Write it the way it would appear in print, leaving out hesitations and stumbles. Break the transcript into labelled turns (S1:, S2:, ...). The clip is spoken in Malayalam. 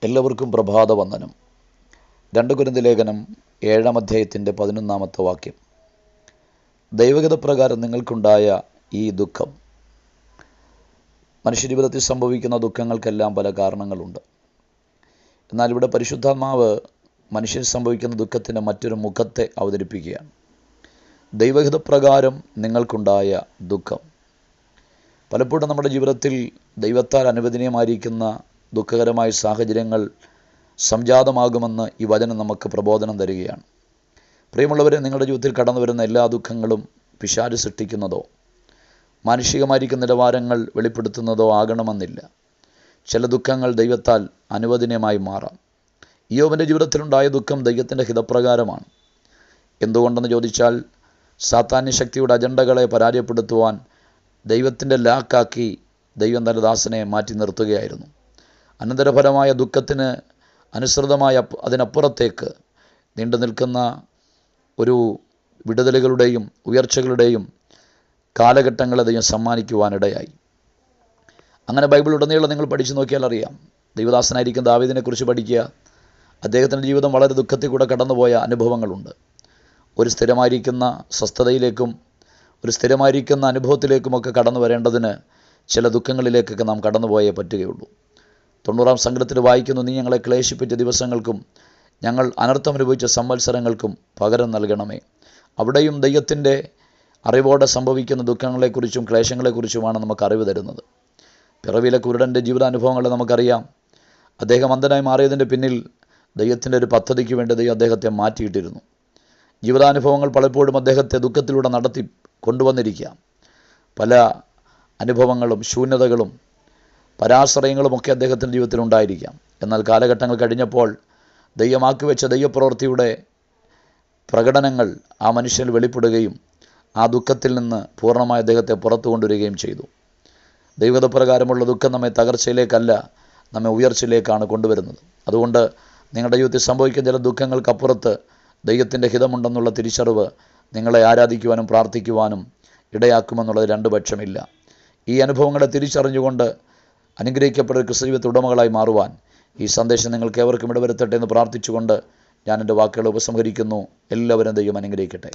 S1: എല്ലാവർക്കും പ്രഭാതവന്ദനം. 2 കൊരിന്ത്യർ ലേഖനം 7-ാം അധ്യായത്തിൻ്റെ 11-ാമത്തെ വാക്യം. ദൈവഹിതപ്രകാരം നിങ്ങൾക്കുണ്ടായ ഈ ദുഃഖം. മനുഷ്യജീവിതത്തിൽ സംഭവിക്കുന്ന ദുഃഖങ്ങൾക്കെല്ലാം പല കാരണങ്ങളുണ്ട്. എന്നാൽ ഇവിടെ പരിശുദ്ധാത്മാവ് മനുഷ്യന് സംഭവിക്കുന്ന ദുഃഖത്തിൻ്റെ മറ്റൊരു മുഖത്തെ അവതരിപ്പിക്കുകയാണ്. ദൈവഹിതപ്രകാരം നിങ്ങൾക്കുണ്ടായ ദുഃഖം. പലപ്പോഴും നമ്മുടെ ജീവിതത്തിൽ ദൈവത്താൽ അനുവദനീയമായിരിക്കുന്ന ദുഃഖകരമായ സാഹചര്യങ്ങൾ സംജാതമാകുമെന്ന് ഈ വചനം നമുക്ക് പ്രബോധനം തരികയാണ്. പ്രിയമുള്ളവരെ, നിങ്ങളുടെ ജീവിതത്തിൽ കടന്നു വരുന്ന എല്ലാ ദുഃഖങ്ങളും പിശാച് സൃഷ്ടിക്കുന്നതോ മാനുഷികമായിരിക്കുന്ന നിലവാരങ്ങൾ വെളിപ്പെടുത്തുന്നതോ ആകണമെന്നില്ല. ചില ദുഃഖങ്ങൾ ദൈവത്താൽ അനുവദനീയമായി മാറാം. ഇയ്യോബിൻ്റെ ജീവിതത്തിലുണ്ടായ ദുഃഖം ദൈവത്തിൻ്റെ ഹിതപ്രകാരമാണ്. എന്തുകൊണ്ടെന്ന് ചോദിച്ചാൽ, സാത്താന്യ ശക്തിയുടെ അജണ്ടകളെ പരാജയപ്പെടുത്തുവാൻ ദൈവത്തിൻ്റെ ലാക്കാക്കി ദൈവം തൻ്റെ ദാസനെ മാറ്റി നിർത്തുകയായിരുന്നു. അനന്തരഫലമായ ദുഃഖത്തിന് അനുസൃതമായ അതിനപ്പുറത്തേക്ക് നീണ്ടു നിൽക്കുന്ന ഒരു വിടുതലുകളുടെയും ഉയർച്ചകളുടെയും കാലഘട്ടങ്ങളെ ദൈവം സമ്മാനിക്കുവാനിടയായി. അങ്ങനെ ബൈബിളുടനീളം നിങ്ങൾ പഠിച്ചു നോക്കിയാൽ അറിയാം. ദൈവദാസനായിരിക്കുന്ന ദാവീദിനെക്കുറിച്ച് പഠിക്കുക. അദ്ദേഹത്തിൻ്റെ ജീവിതം വളരെ ദുഃഖത്തിൽ കൂടെ കടന്നുപോയ അനുഭവങ്ങളുണ്ട്. ഒരു സ്ഥിരമായിരിക്കുന്ന സ്വസ്ഥതയിലേക്കും ഒരു സ്ഥിരമായിരിക്കുന്ന അനുഭവത്തിലേക്കുമൊക്കെ കടന്നു വരേണ്ടതിന് ചില ദുഃഖങ്ങളിലേക്കൊക്കെ നാം കടന്നുപോയേ പറ്റുകയുള്ളൂ. 90-ാം സങ്കീർത്തനത്തിൽ വായിക്കുന്നു, നീ ഞങ്ങളെ ക്ലേശിപ്പിച്ച ദിവസങ്ങൾക്കും ഞങ്ങൾ അനർത്ഥമനുഭവിച്ച സംവത്സരങ്ങൾക്കും പകരം നൽകണമേ. അവിടെയും ദൈവത്തിൻ്റെ അറിവോടെ സംഭവിക്കുന്ന ദുഃഖങ്ങളെക്കുറിച്ചും ക്ലേശങ്ങളെക്കുറിച്ചുമാണ് നമുക്ക് അറിവ് തരുന്നത്. പിറവിയിലെ കുരുടൻ്റെ ജീവിതാനുഭവങ്ങളെ നമുക്കറിയാം. അദ്ദേഹം അന്ധനായി മാറിയതിൻ്റെ പിന്നിൽ ദൈവത്തിൻ്റെ ഒരു പദ്ധതിക്ക് വേണ്ടി ദൈവം അദ്ദേഹത്തെ മാറ്റിയിട്ടിരുന്നു. ജീവിതാനുഭവങ്ങൾ പലപ്പോഴും അദ്ദേഹത്തെ ദുഃഖത്തിലൂടെ നടത്തി കൊണ്ടുവന്നിരിക്കാം. പല അനുഭവങ്ങളും ശൂന്യതകളും പരാശ്രയങ്ങളുമൊക്കെ അദ്ദേഹത്തിൻ്റെ ജീവിതത്തിലുണ്ടായിരിക്കാം. എന്നാൽ കാലഘട്ടങ്ങൾ കഴിഞ്ഞപ്പോൾ ദൈവമാക്കി വെച്ച ദൈവപ്രവൃത്തിയുടെ പ്രകടനങ്ങൾ ആ മനുഷ്യനിൽ വെളിപ്പെടുകയും ആ ദുഃഖത്തിൽ നിന്ന് പൂർണ്ണമായ അദ്ദേഹത്തെ പുറത്തു കൊണ്ടുവരികയും ചെയ്തു. ദൈവഹിതപ്രകാരമുള്ള ദുഃഖം നമ്മെ തകർച്ചയിലേക്കല്ല, നമ്മെ ഉയർച്ചയിലേക്കാണ് കൊണ്ടുവരുന്നത്. അതുകൊണ്ട് നിങ്ങളുടെ ജീവിതത്തിൽ സംഭവിക്കുന്ന ചില ദുഃഖങ്ങൾക്കപ്പുറത്ത് ദൈവത്തിൻ്റെ ഹിതമുണ്ടെന്നുള്ള തിരിച്ചറിവ് നിങ്ങളെ ആരാധിക്കുവാനും പ്രാർത്ഥിക്കുവാനും ഇടയാക്കുമെന്നുള്ളത് 2 പക്ഷമില്ല. ഈ അനുഭവങ്ങളെ തിരിച്ചറിഞ്ഞുകൊണ്ട് അനുഗ്രഹിക്കപ്പെട്ട ക്രിസ്തുജീവിതത്തെ ഉടമകളായി മാറുവാൻ ഈ സന്ദേശം നിങ്ങൾക്ക് ഏവർക്കും ഇടവരുത്തട്ടെ എന്ന് പ്രാർത്ഥിച്ചുകൊണ്ട് ഞാൻ എൻ്റെ വാക്കുകൾ ഉപസംഹരിക്കുന്നു. എല്ലാവരും ദൈവം അനുഗ്രഹിക്കട്ടെ.